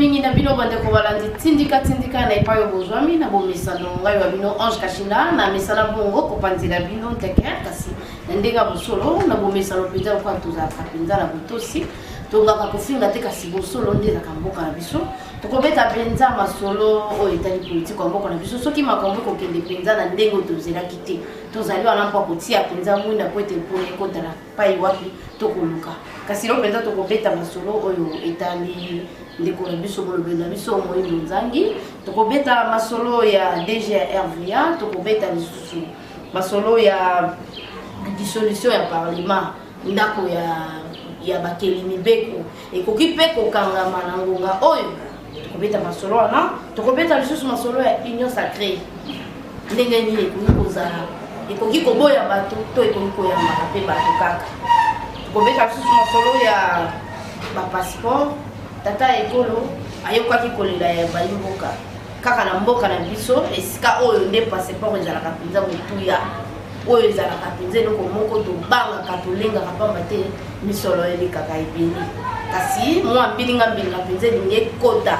mingi na bino bande ko balandi tindika na ipayo bozwami na bomisa ngai wa bino Ange Kashinga na misala bongo ko panzila bino tekere kasi ndenga bosolo na bomisa lo pinza kwa tuza kapinza na butosi tongaka kofinga te kasi bosolo ndeza kamboka na biso tokobeta penza masolo o etali politique kwa mboka na biso soki makambo ko kende penza na ndengo tozela kite tozali wana mpo kotia penza mwinda ko ete pone ko dala pai wapi tokoluka kasi lo penza tokobeta masolo oyo etali ndeko na biso bolobela biso moyindo nzangi tokobeta masolo ya DGRVA tokobeta lisusu masolo ya dissolution ya parlement ndako ya bakeli mibeko ekoki pe kokangama na ngonga oyo tokobeta masolo wana tokobeta lisusu masolo ya union sacrée ndenge nini ekoki kozala ekoki koboya bato to ekoki koyambaka mpe bato kaka tokobeta lisusu masolo ya bapasseport tata ekolo ayokaki kolela ya baimboka kaka na mboka na biso esika oyo nde passeport ezalaka mpenza motuya oyo ezalaka mpenza eloko moko tobangaka tolengaka pamba te misolo elekaka ebele kasi mwa mbilinga mpenza elingi ekota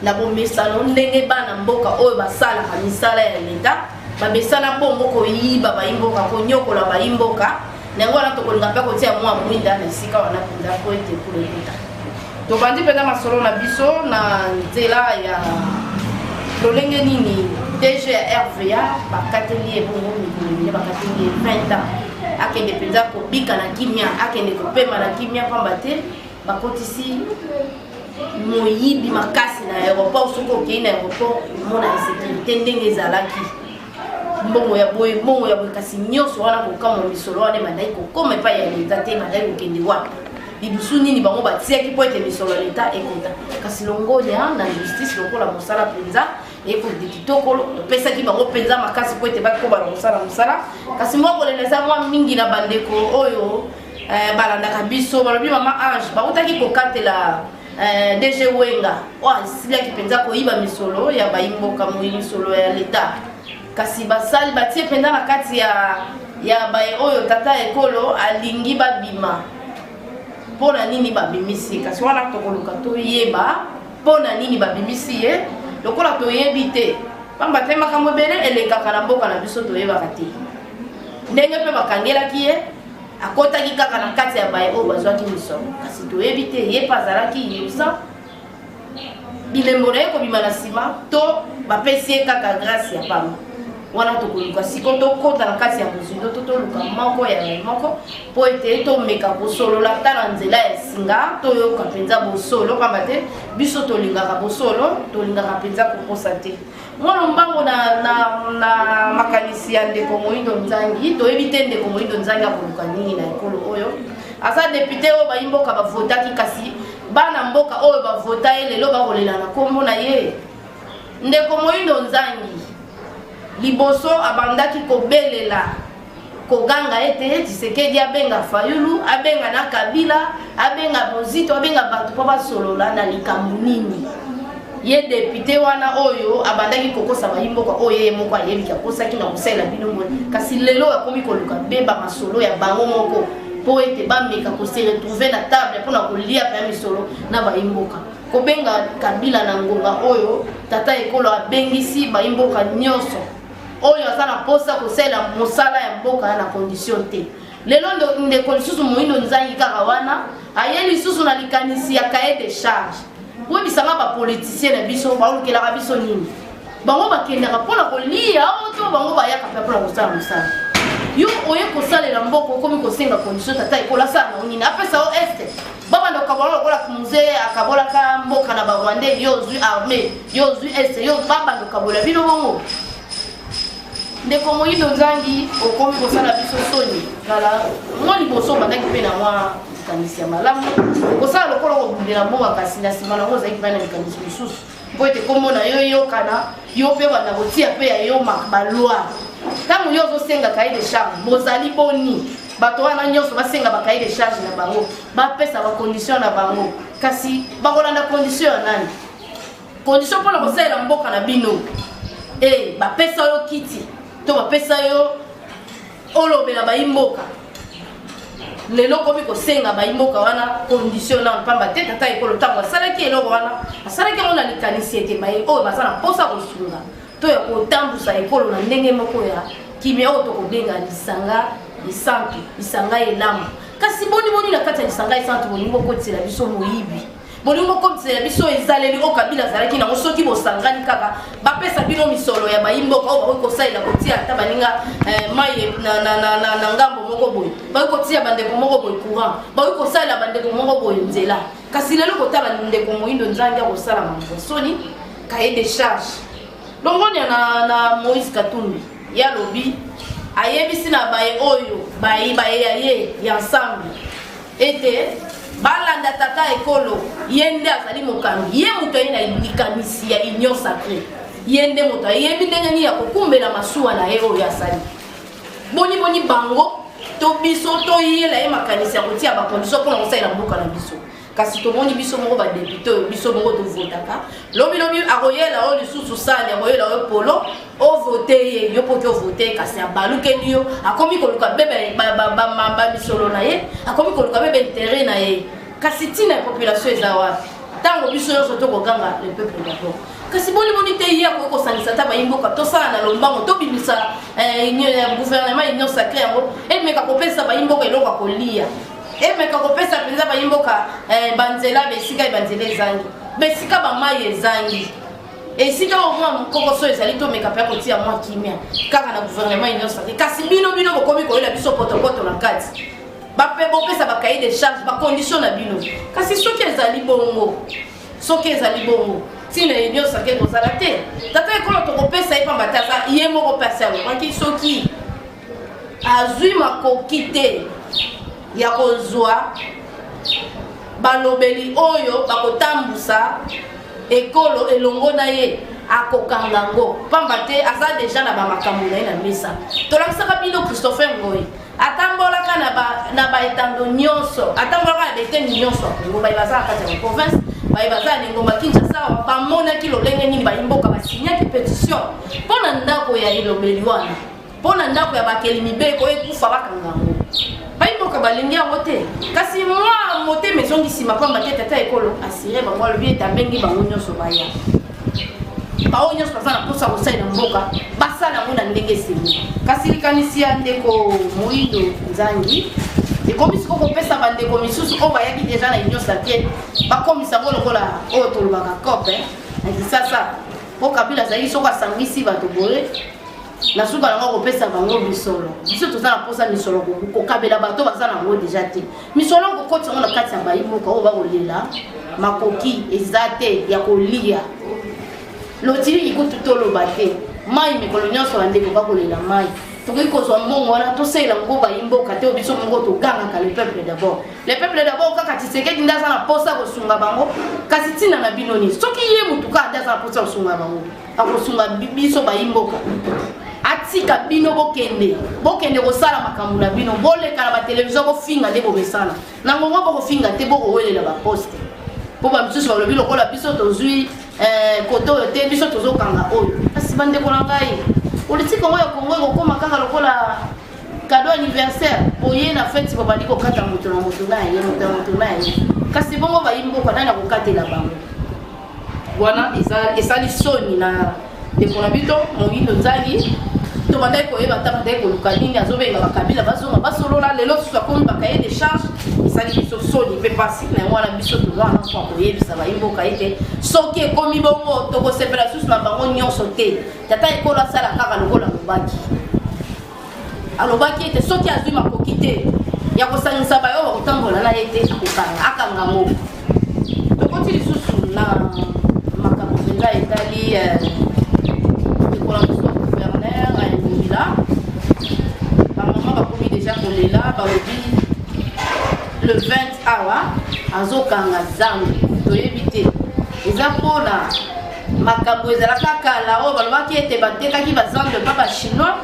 na bomesano ndenge bana mboka oyo basalaka misala ya leta babesana bongo koyiba baimboka konyokola baimboka nango wana tokolinga mpe kotia mwa mwinda na esika wana mpenza po ete kolekuta tobandi mpenza masolo na biso na nzela ya lolenge nini DGRVA bakateli ebongo mikolo bakateli 20 ans akende mpenza kobika na kimia akende kopema na kimia pamba te bakotisi moyibi makasi na aéroport soki okei na aéroport mona insécurité ndenge ezalaki mbongo ya boye kasi nyonso wana kokama misolo wana ebandaki kokoma epai ya leta te ebandaki kokende wapi libusu nini bango batiaki po ete misolo ya leta ekota kasi longolia na justice lokola mosala mpenza ekodi kitoko topesaki bango mpenza makasi po ete bakobala mosala kasi mokolela eza mwa mingi na bandeko oyo balandaka biso balobi mama Ange bakotaki kokatela DG Wenga asiliaki mpenza koyiba misolo ya baimboka misolo ya leta kasi basali batie mpenza na kati ya baye oyo tata ekolo alingi babima pona nini babimisi kasi wana tokoluka toyeba pona nini babimisi ye lokola toyebi te pamba te makambo ebele elekaka na mboka na biso toyebaka te ndenge mpe bakangelaki ye akotaki kaka na kati ya baye oyo bazwaki misolo kasi toyebi te ye mpe azalaki yebisa bilembo na ye kobima na nsima to bapesi ye kaka grâce ya pamba wana tokoluka siko tokota na kati ya mozindo toluka moko ya moko po ete tomeka kosolola ata na nzela ya singa toyoka mpenza bosolo pamba te biso tolingaka bosolo tolingaka mpenza kokosa te mwana mbango na makanisi ya ndeko Moyindo Nzangi toyebi te ndeko Moyindo Nzangi akoluka nini na ekolo oyo aza depute oyo bayimboka bavotaki kasi bana mboka oyo bavota ye lelo bakolela na kombo na ye ndeko Moyindo Nzangi liboso abandaki kobelela koganga ete Tshisekedi abenga Fayulu abenga na Kabila abenga Bozito abenga bato po basolola na likambo nini ye depute wana oyo abandaki kokosa bayimboka oyo ye moko ayebi akosaki na kosala bino kasi lelo akomi koluka beba masolo ya bango moko po ete bameka kose retrouver na table mpona kolia pa misolo na bayimboka kobenga Kabila na ngonga oyo tata ekolo abengisi bayimboka nyonso oyo aza na posa kosala mosala ya mboka na condition te lelo ndeko lisusu Moyindo Nzangi kaka wana aye lisusu na likanisi ya cahier de charge webisanga bapoliticien na biso baolukelaka biso nini bango bakendaka mpona kolia oto bango bayaka mpe mpona kosala mosala yo oye kosalela mboka okomi kosenga condition tata ekola sala na nini apesa o este babanda okabola lokola muzee akabolaka mboka na barwandais yo ozwi armée yo ozwi este yo babanda okabola bino bongo ndeko Moyindo Nzangi okomi kosala biso soni kala mwa liboso bandaki mpe na mwa likanisi ya malamu kosala lokola kobundela mboka kasi na nsima nango ozalaki mpe na likanisi mosusu mpo ete kombo na yo eyokana yo mpe banda kotia mpe ya yo baloi ntango yo ozosenga cahier de charge bozali boni bato wana nyonso basenga bacahier de charge na bango bapesa bacondition na bango kasi bakolanda condition ya nani condition mpona kosalela mboka na bino bapesa yo kiti to bapesa yo olobela bayimboka lelo komi ko senga ba imboka wana conditionnant pamba te tata ekolo tango salaki eloko wana asalaki ona likanisi ete mai o bazana posa ko sunga to ya ko tambusa ekolo na ndenge moko ya kimia o to ko denga lisanga lisantu lisanga elamu kasi boni na kati ya lisanga lisantu boni moko tsela biso moyibi bolingo komtsela biso ezaleli o kabila zalaki na soki bosangani kaka bapesa bino misolo ya bayimboka o bakoki kosalela kotia ata baninga mai na ngambo moko boye bakoki kotia bandeko moko boye courant bakoki kosalela bandeko moko boye nzela kasi lelo kotala ndeko moyindo nzangi ya kosala mambo soni cahier de charge longoni na Moïse Katumbi ya lobi ayebisi na baye oyo baye ya ensemble ete balanda tata ekolo yende azali mokambi ye muto ye na likanisi ya union sacrée yende muto yebi ndenge ni ya kokumbela masuwa na ye oyo asali boni bango to biso to yela ye makanisi ya kotia bakondiso mpona kosalela mboka na biso kasi tomoni biso moko badepute oyo biso moko tovotaka lobi akoyela oyo lisusu sali akoyela oyo polo ovote ye yo poki ovote kasi abalukeli yo akomi koluka bebe misolo na ye akomi koluka bebe intere na ye kasi tina ya population eza wapi ntango biso nyonso tokoganga le peuple d'abord kasi boni te ye akoki kosangisa ata bayimboka tosala na lombango tobimisa gouvernement union sacré yango emeka kopesa bayimboka eloko akolia emeka kopesa mpenza bayimboka banzela besika banzela ezangi besika bamai ezangi esika omwa mokokoso ezali tomeka mpe kotia mwa kimia kaka na gouvernement union sacré kasi bino bokomi koyela biso potopoto na kati bape bopesa ba cahier de charge ba condition na bino kasi soki ezali bongo tina union sacré kozala te tata ekolo tokopesa ye pamba taza ye moko pasi alobaki soki azwi makoki te ya kozwa balobeli oyo bakotambusa ekolo elongo na ye akokanga ngo pamba te aza deja na bamakambo na ye na mesa tolakisaka bino Christopher Ngoyi atambolaka na baetando nyonso atambolaka na baetendo nyonso akongo baye bazala kati ya province baye bazala na ngomba Kinshasa bamonaki lolenge nini bayimboka basinyaki pétition mpo na ndako ya elobeli wana mpo na ndako ya bakeli mibeko ekufa bakanga ngo bayimboka balingi yango te kasi mwa motema ezongisima pamba te tata ekolo asire bango alobi ete abengi bango nyonso baya bao nyonso baza na mposa kosalela mboka basala yango na ndenge esili kasi likanisi ya ndeko Moyindo Nzangi ekomisi kokopesa bandeko misusu oyo bayaki deja na union sacré bakomisa ngo lokola oyo tolobaka cope na Kisasa po Kabila azali soko asangisi bato boye na suka nango kopesa bango misolo biso toza na mposa misolo kokabela bato baza nango deja te misolo kokoti yango na kati ya bayimboka oyo bakolela makoki eza te ya kolia lotili ikutu toloba te mai mikolo nyonso bandeko bakolela mai tokoki kozwa mbongo wana tosalela ngo bayimboka te biso mongo togangaka le peuple d'abord kaka Tshisekedi nde aza na mposa kosunga bango kasi ntina na bino nini soki ye mutu kaka nde aza na mposa kosunga bango akosunga biso bayimboka atika bino bokende kosala makambo na bino boleka na batelevizio bofinga nde bomesana na ngongo bokofinga te bokowelela baposte po bamisusu balobi lokola biso tozwi koto oyo te biso tozokanga oyo kasi bandeko na ngai politique ngo ya Kongo ekokoma kaka lokola cadeau anniversaire oye na fête babandi kokata moto na moto na ye kasi bongo bayimboka nani akokatela bango wana esali soni na ndeko na bito Moyindo Nzangi to bandai koyeba ta bandai koluka nini azobenga bakabila bazonga basolola lelo susu akomi bakaye de charge esali biso soni mpe pasi na yango wana biso toza wana mpo koyebisa bayimboka ete soki ekomi bongo tokosepela susu na bango nyonso te tata ekolo asala kaka lokola alobaki ete soki azwi makoki te ya kosangisa bayo bakotambola na ye te akanga ngo tokoti lisusu na makambo mpenza etali ekola biso ya gouverneur ayembila bamama bakomi deja kolela balobi le 20 awa azokanga zandu toyebi te eza mpona makambo ezalaka kala oyo balobaki ete batekaki bazandu epa bachinois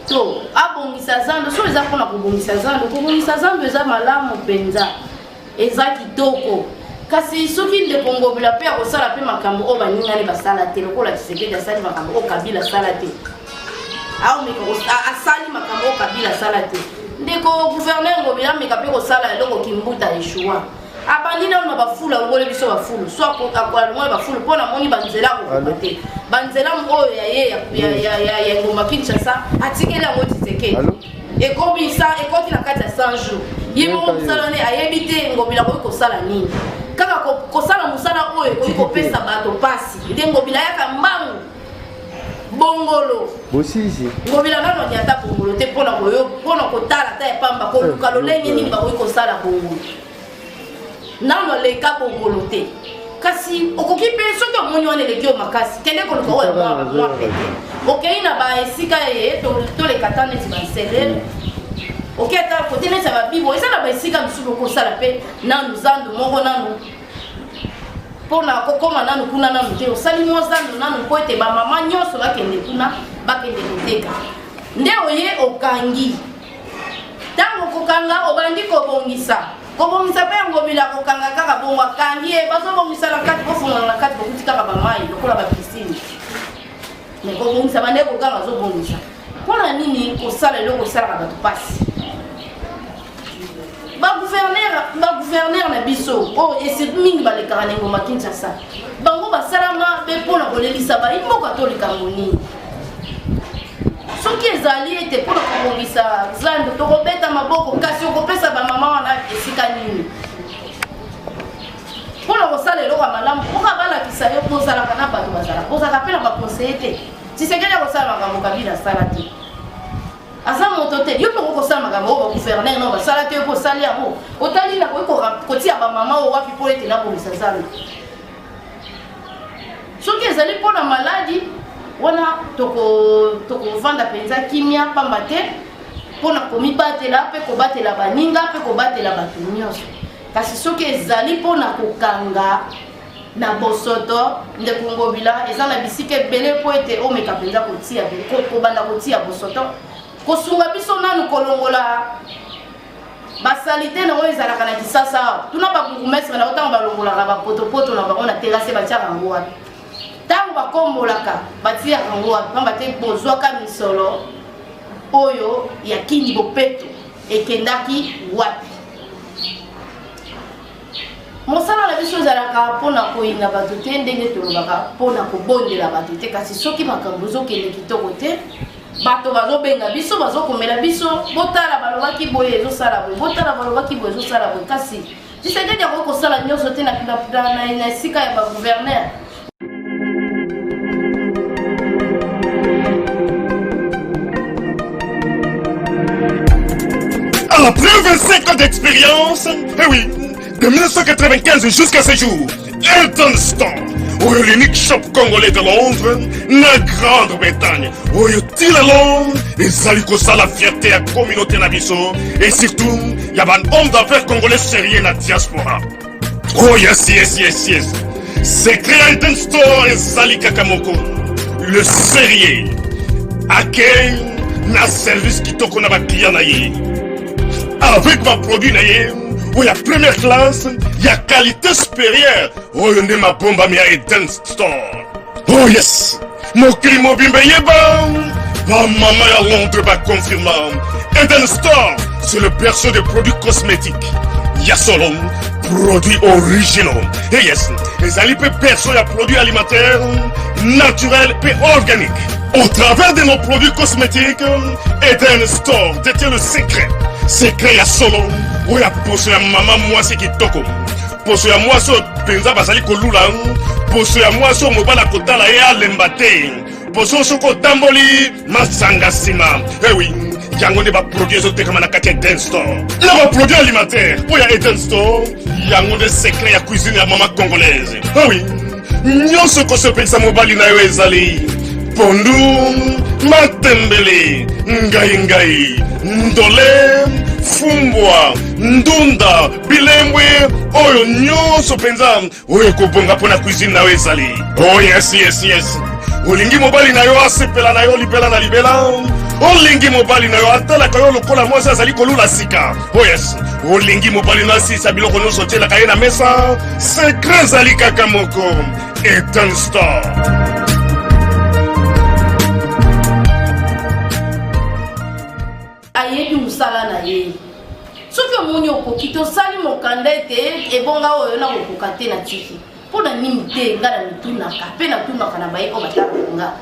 to abongisa zandu so eza mpona kobongisa zandu eza malamu mpenza eza kitoko kasi soki ndeko Ngobila mpe akosala mpe makambo oyo baningani basala te lokola Tshisekedi asali makambo oyo Kabila asala te asali makambo oyo Kabila asala te ndeko gouverneur ngobila mekape kosala eloko kimbuta échoua abandi na bafula ngole biso bafulu soit akwala ngole bafulu pona moni banzela ko te banzela oyo ya ngoma Kinshasa atikeli yango Tshisekedi ekobisa ekoti na kati ya 100 jours yimo musala ne ayebite ngobila ko kosala nini kaka kosala musala oyo ko kopesa bato pasi nde ngobila yaka mbangu bongolo bosisi ngobila nano nyata bongolo te pona koyo pona kotala ta epamba ko luka lolenge nini bakoyi kosala bongolo nano leka bongolo te kasi okoki pe soki omoni wana eleki yo makasi kende koluka oyo mwa pete okei na baesika ye toleka ta neti baselele okei ata kote neti ya babibo eza na baesika misusu okosala mpe nanu zandu moko nanu mpona kokoma nanu kuna nanu te osali mwa zandu nanu mpo ete bamama nyonso bakende kuna bakende koteka nde oye okangi ntango kokanga obandi kobongisa mpe ngobila kokanga kaka bongo akangi ye bazobongisa na kati kofungola na kati bokuti kaka bamai lokola bapisine me kobongisa bande kokanga azobongisa mpona nini kosala eloko osalaka bato pasi bagouverneur na biso oyo esiri mingi balekaka na ngoma Kinshasa bango basalama mpe mpona kolelisa bayimboka to likambo nini soki ezali ete mpona kobongisa zando tokobeta maboko kasi okopesa bamama wana esika nini mpona kosala eloko ya malamu oka balakisa yo bozalaka na bato bozalaka mpe na bakonseye te Tshisekedi akosala makambo Kabila asala te aza moto te yo mpe okosala makambo oyo bagouverneur no basala te yo mpe osali yango otali na kotia bamama oyo wapi mpo ete nabongisa zando soki ezali mpona maladi wana tokovanda mpenza kimia pamba te mpona komibatela mpe kobatela baninga mpe kobatela bato nyonso kasi soki ezali mpona kokanga na bosoto ndeko ngobila eza na bisika ebele mpo ete omeka mpenza kobanda kotia bosoto kosunga biso nanu kolongola basalite nango ezalaka na Kisasa awa tuna baburgumestre na otango balongolaka bapotopoto na bango na terase batiaka yango wapi ntango bakombolaka batiaka yango wapi pamba te bozwaka misolo oyo ya kindi bopeto ekendaki wapi mosala na biso ezalaka mpona koyinga bato te ndenge tolobaka mpona kobondela bato te kasi soki makambo ezokende kitoko te bato bazobenga biso bazokomela biso botala balobaki boye ezosala boye botala balobaki boye ezosala boye kasi Tshisekedi akoki kosala nyonso te na esika ya bagouverneur Après 25 ans d'expérience, eh oui, de 1995 jusqu'à ce jour, Elton Store, l'unique shop congolais de Londres, la Grande-Bretagne, il est Londres, les alicos à la fierté à la communauté Nabiso, et surtout, il y a un homme d'affaires congolais sérieux dans la diaspora. Oh yes, yes, yes, yes. C'est créé Elton Store et Zali Kakamoko, le sérieux, à quel na service qui toko na ba client na ye. Avec ma produit na ye, où la première classe, il y a qualité supérieure. Oh, il y a ma bombe à Elton Store. Oh yes, mon crime bimbe yeba. Ma maman à Londres va confirmer. Elton Store, c'est le berceau des produits cosmétiques. Yasolon, produits originaux. Et yes, les alipes berceau de produits alimentaires, naturels et organiques. Au travers de nos produits cosmétiques, Elton Store détient le secret. Secret ya solo, où ya poso ya maman moi c'est qui toko. Poso ya moi so penza basali kolula, poso ya moi so mobala kotala ya lembate. Poso so ko tamboli masanga sima. Eh oui, yango ne ba produit zo tekama na kati Elton Store. Na ba produit alimentaire, où ya Elton Store, yango de secret ya cuisine ya maman congolaise. Eh oui, nyonso ko so penza mobali na yo ezali. Pondu, matembele, ngai, ndole, fumbwa, ndunda, bilembwe, oyo nyonso penza, oyo kobonga pona cuisine na ezali. Oh yes, yes, yes. Olingi mobali na yo asepela na yo libela na libela. Olingi mobali na yo atalaka yo lokola mwasi azali kolula sika. Oh yes. Olingi mobali na asisa biloko nyonso otielaka ye na mesa. Secret ezali kaka moko. Elton Store. musala na ye soki omoni okoki tosali mokanda ete ebonga oyo na kokoka te na tiki mpona nini te nga na mitunaka mpe natunaka na baye oyo batalaka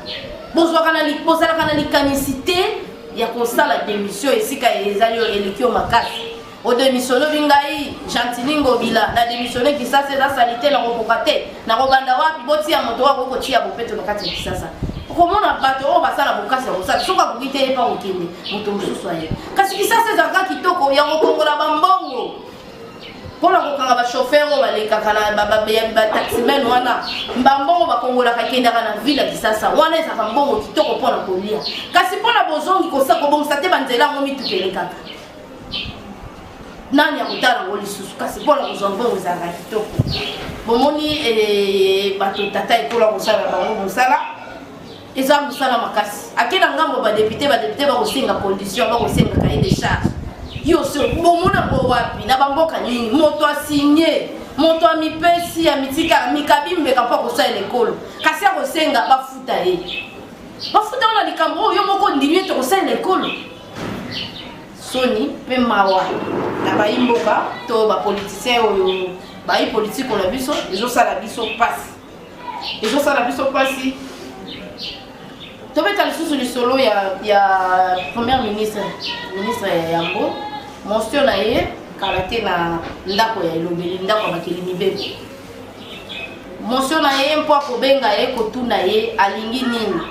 bozalaka na likanisi te ya kosala démission esika ezali oyo eleki yo makasi odémissionne ngai Gentili Ngobila na démissionne Kisasa eza salite na kokoka te na kobanda wapi botia moto wako kotia bopeto na kati ya Kisasa komona bato oyo basala bokasi ya kosala soki akoki te epa kokende moto mosusu aye kasi Kisasa ezalaka kitoko ya kokongola bambongo mpona kokanga bashofere oyo balekaka na bataximen wana mbambongo bakongolaka ekendaka na ville ya Kisasa wana ezalaka mbongo kitoko mpona kolia kasi mpona bozongi kobongisa te banzela yango mituka elekaka nani akutala ngo lisusu kasi mpona kozwa mbongo ezalaka kitoko bomoni bato tata ekola kosala bango mosala eza mosala makasi akena ngambo badepute bakosenga condition bakosenga cahier de charge yo so bomona ngo wapi na bamboka nini moto asinye moto amipesi ya mitika mikabimbeka mpo kosala ekolo kasi akosenga bafuta ye bafuta wana likambo oyo moko ndimi ete kosala ekolo soni mpe mawa na bayimboka to bapolitisien oyo bayi politike na biso ezosala biso pasi tobeta lisusu lisolo ya premier ministre ya Yambo motion na ye kala te na ndako ya elobeli ndako ya bakeli mibeko motion na ye mpo akobenga ye kotuna ye alingi nini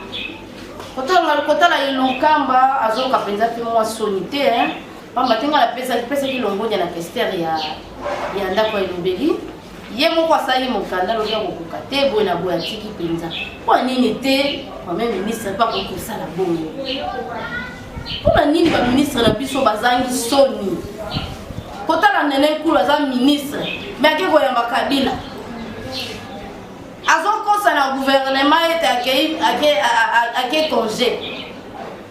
kotala Ilunkamba azoka penza pe mwa soni te pamba tenga la pesa kilongonya na kestere ya ndako ya elobeli ye moko asali mokanda lokia kokoka te boye na boye atiki penza mpo nini te premier ministre pa kokosala bongo mpona nini baministre na biso bazangi soni kotala Nene Nkulu aza ministre me ake koyamba Kabila azokosa na gouvernement ete ake congé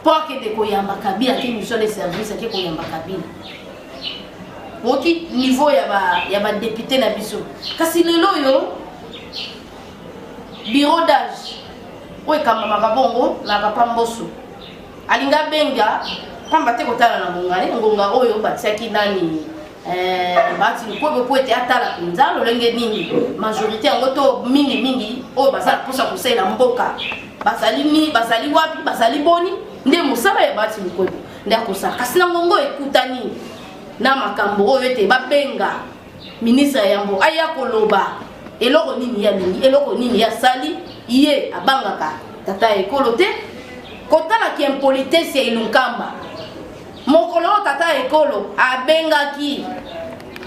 mpo akende koyamba Kabila ake mission de service ake koyamba Kabila oki niveau ya badepute na biso kasi lelo oyo bureau d'âge oyo ekambamaka bongo na papa Mboso alinga benga pamba te kotala na ngonga oyo batiaki nani bati likobe po ete atala mpenza lolenge nini majorité yango to mingi oyo bazala mposa kosalela mboka bazali wapi bazali boni nde mosala ya bati likobe nde akosala kasi na ngongo ekutani na makambo oyo ete babenga ministre ya Yambo aya koloba eloko nini ya lingi eloko nini ya sali ye abangaka tata ekolo te kotala ki impolitesse ya Ilunkamba mokolo tata ekolo abengaki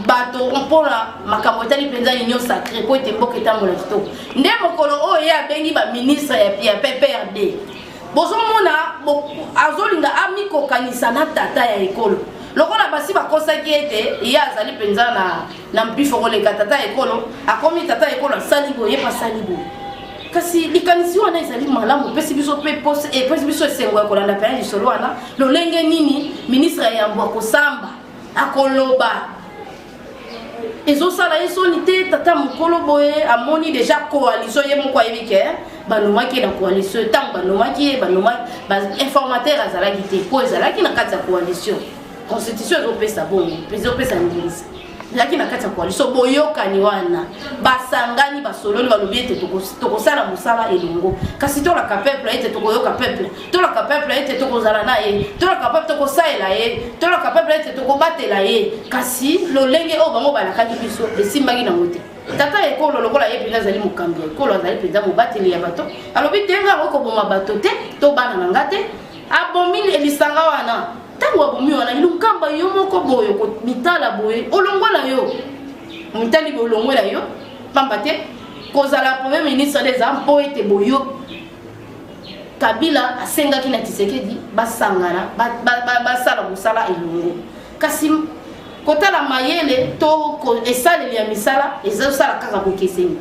bato mpona makambo etali penza union sacrée po ete mboka etambola kitoko nde mokolo oyo ye abengi baministre ya PPRD bozomona azolinga amikokanisa na tata ya ekolo lokola basi bakosaki ete ye azali penza na mpifo koleka tata ekolo akomi tata ekolo asali boye ye pasali boye kasi likanisi wana ezali malamu pesi biso pesi biso esengo ya kolanda pena lisolo wana lolenge nini ministre ya Yambo akosamba akoloba ezosala ye soni te tata mokolo boye amoni deja coalition ye moko ayebi ke banomaki na coalition ntango banomaki informateur azalaki te po ezalaki na kati ya coalition constitution ezopesa bongo ezopesa ndingisa ezalaki na kati ya coalition boyokani wana basangani basololi balobi ete tokosala mosala elongo kasi tolaka peuple ete tokoyoka peuple tolaka peuple ete tokozala na ye tolaka peuple tokosalela ye tolaka peuple ete tokobatela ye kasi lolenge oyo bango balakaki biso esimbaki nango te tata ekolo lokola ye mpenza azali mokambi ya ekolo azali mpenza mobateli ya bato alobi tenga okoboma bato te to bana na nga te abomi elisanga wana tango abomi wana Ilunkamba yo moko boyo mitala boye olongwela yo mitali boye olongwela yo pamba te kozala premier ministre des mpo ete boyo Kabila asengaki na Tshisekedi basangana basala mosala elongo kasi kotala mayele to esaleli ya misala ezosala kaka kokesenga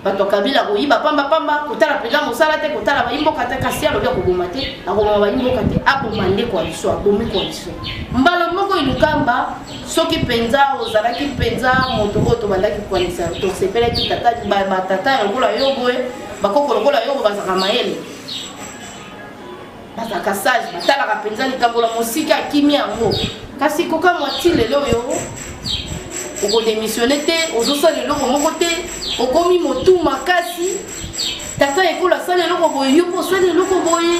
bato Kabila koyiba pamba kotala peza mosala te kotala bayimboka te kasi alobi akoboma te akoboma bayimboka te aboma nde koalition abomi koalition mbala moko Ilunkamba soki penza ozalaki penza moto oyo tobandaki koalisa tosepelaki batata lokola yo boye bakoko lokola yo bazaka mayele bazaka sage batalaka mpenza likambo la mosika akimi yango kasi koka mwati lelo oyo okodémissionne te ozosala eloko moko te okomi motu makasi tata ekolo asala eloko boye yo mpo osala eloko boye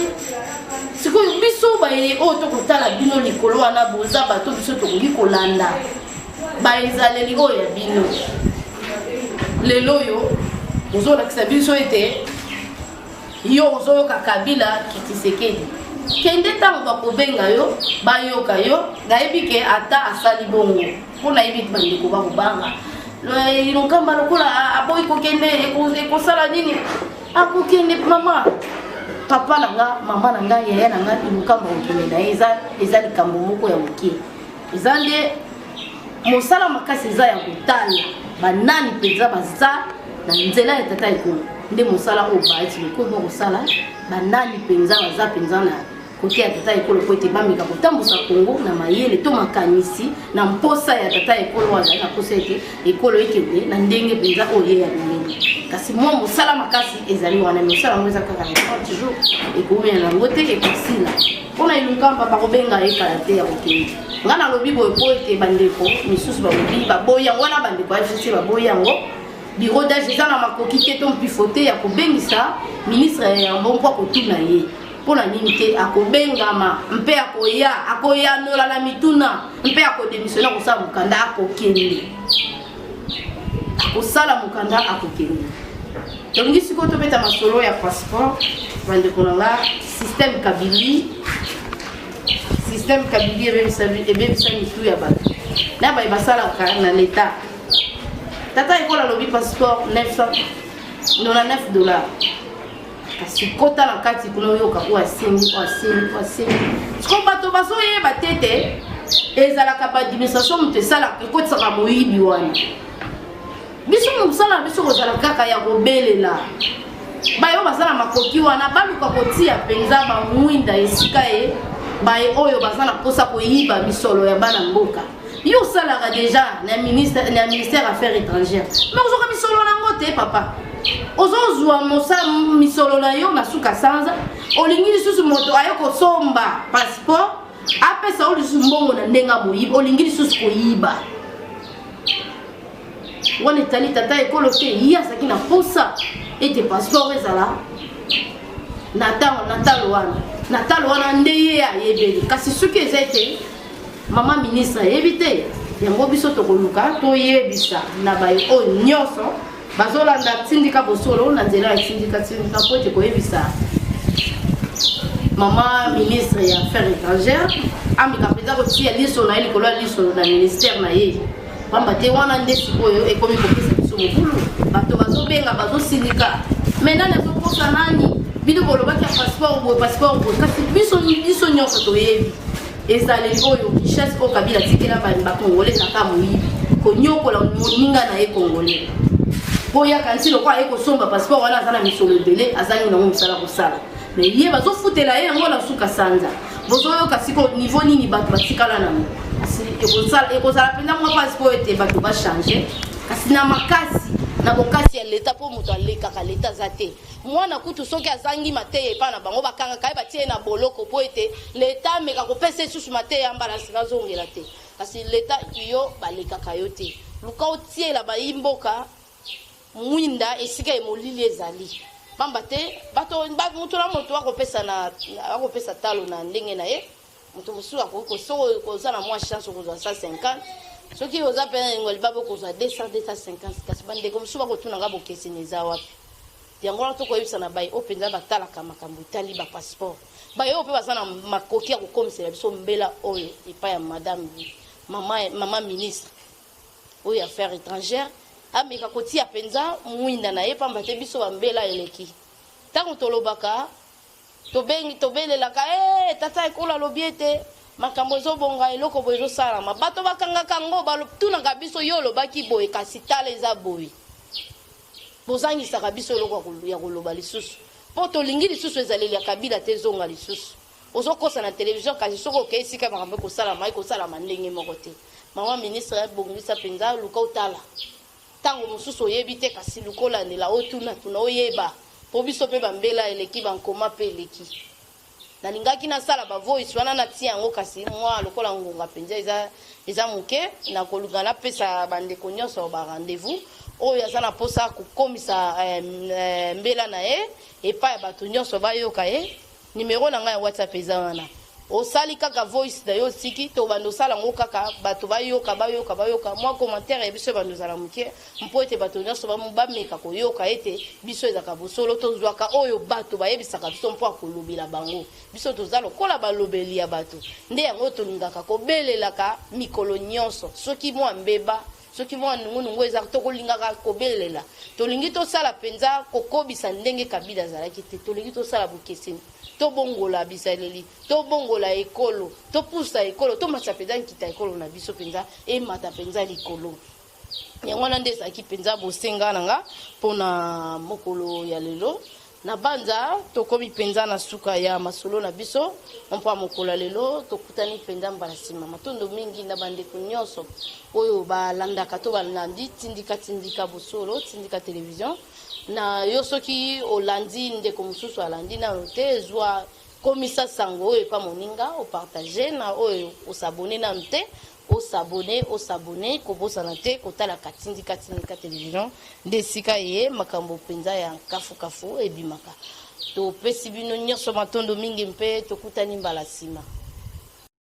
sikoyo biso baye oyo tokotala bino likolo wana boza bato biso tokoki kolanda baezaleli oyo ya bino lelo oyo ozolakisa biso ete yo ozoyoka Kabila Tshisekedi kende ntango bakobenga yo bayoka yo nayebi ke ata asali bongo mpo nayebi bandeko bakobanga lokamba lokola aboyi kokende ekosala nini akokende mama papa na nga mama na nga yaya na nga ilokamba okende na ye eza likambo moko ya mokie eza nde mosala makasi eza ya kotala banani mpenza baza na nzela ya tata ekolo nde mosala oyo baeti lokoba kosala banani mpenza baza mpenza na kote ya tata ekolo po ete bameka kotambusa Kongo na mayele to makanisi na mposa ya tata ekolo azali na posa ete ekolo ekende na ndenge mpenza oyo ye ya lolenge kasi mwa mosala makasi ezali wana mosala yango eza kaka na 30 jours ekomena nango te ekosila mpona ilukamba bakobenga ekala te ya kokende nga nalobi boye po ete bandeko misusu balobi baboyi yango wana bandeko ya FCC baboyi yango bureau d'âge eza na makoki te to mpifote ya kobengisa ministre ya mbompo akotuna ye mpona nini te akobengama mpe akoyanola na mituna mpe akodémissionne akosala mokanda akokende akosala mokanda akokende tolingi sikoyo tobeta masolo ya passeport bandeko na nga système Kabili ebebisa mitu ya bato na baye basalaka na leta tata ekola lobi passeport $999 kasi kota na kati kuna oyoka oyo asengi siko bato bazoyeba tete ezalaka baadministration moto esalaka ekotisaka moyibi wana biso mosala na biso kozala kaka ya kobelela bayo basala makoki wana baluka kotia mpenza bamwinda esika ye baye oyo baza na mposa koyiba misolo ya bana mboka yo osalaka deja na ministère affaires étrangères mais ozoka misolo nango te papa ozozwa misolo na yo na suka sanza olingi lisusu moto ayo kosomba passeport apesa o lisusu mbongo na ndenga moyiba olingi lisusu koyiba wana etali tata ekolo te ye azalaki na mposa ete passeport ezala na talo wana nde ye ayebeli kasi soki eza ete mama ministre ayebi te yango biso tokoluka toyebisa na baye oyo nyonso bazolanda tindika bosolo na nzela ya tindika po ete koyebisa mama ministre ya affaires étrangères amika mpenza kotia liso na ye likolo ya liso na ministère na ye pamba te wana nde sikoyo ekomi kopesa biso mokulu bato bazobenga bazosindika me nani azokosa nani bino bolobaki ya passeport boye kasi biso nyonso toyebi ezaleli oyo richesse oyo Kabila tikela bakongolais kaka moyibi konyokola moninga na ye congolais po yakanisi lokwa aye kosomba passeport wana aza na misolo ebele azangi nango mosala kosala me ye bazofutela ye yango na suka sanza bozoyoka siko niveau nini bato batikala nango ekozala mpenza mwa passeport ete bato bachange kasi na makasi na bokasi ya leta po moto alekaka leta aza te mwana kutu soki azangi mateya epa na bango bakangaka ye batie na boloko po ete leta ameka kopesa esusu mateya yambala azongela te kasi leta yo balekaka yo te luka otiela bayimboka mwinda esika emolili ezali pamba te moto na moto akopesa talo na ndenge na ye moto mosusu akoki koza na mwa chance okozwa 150 soki oza mpe ngoli babo kozwa 200-250 kasi bandeko mosusu bakotunanga bokeseni eza wapi yango wana tokoyebisa na baye oyo mpenza batalaka makambo etali bapasseport baye oyo mpe baza na makoki ya kokomisela biso mbela oyo epai ya madame mama ministre oyo affaires étrangères ameka kotia mpenza mwinda na ye pamba te biso bambela eleki ntango tolobaka tobelelaka tata ekola alobi ete makambo ezobonga eloko boye ezosalama bato bakangaka yango batunaka biso yo olobaki boye kasi tala eza boye bozangisaka biso eloko ya koloba lisusu mpo tolingi lisusu ezaleli ya Kabila te ezonga lisusu ozokosa na televizio kasi soki okei esika makambo ekosalama ekosalama ndenge moko te mama ministre abongisa mpenza luka otala ntango mosusu oyebi te kasi lukolandela otuna oyeba po biso mpe bambela eleki bankoma mpe eleki nalingaki nasala ba voice wana natia yango kasi mwa lokola ngonga penza eza moke na koluka na pesa bandeko nyonso ba rendez-vous oyo aza na posa kokomisa mbela na ye epai ya bato nyonso bayoka ye numéro na ngai ya WhatsApp eza wana osali kaka voice na yo siki to bando sala ngo kaka bato bayoka mwa commentaire ya biso bando zala muke mpo ete bato nyonso bameka koyoka ete biso ezaka bosolo tozwaka oyo bato bayebisaka biso mpo akolobela bango biso tozala lokola balobeli ya bato nde yango tolingaka kobelelaka mikolo nyonso soki mwa mbeba soki mwa nungu eza tokolingaka kobelela tolingi tosala penza kokobisa ndenge Kabila azalaki te tolingi tosala bokeseni tobongola bisaleli tobongola ekolo topusa ekolo tomatsa penza nkita ekolo na biso penza emata penza likolo yango wana nde ezalaki penza bosenga nanga mpona mokolo ya lelo na banza tokomi penza na suka ya masolo na biso mpo mokolo lelo tokutani penza mbala nsima matondo mingi na bandeko nyonso oyo balandaka to balandi tindika bosolo tindika television na yo soki olandi ndeko mosusu alandi na te ezwa komisa sango oyo epa moninga opartage na oyo osabone na te osabone kobosana te kotala katindika television nde sika ye makambo penza ya kafu ebimaka topesi bino nyonso matondo mingi mpe tokutani mbala nsima.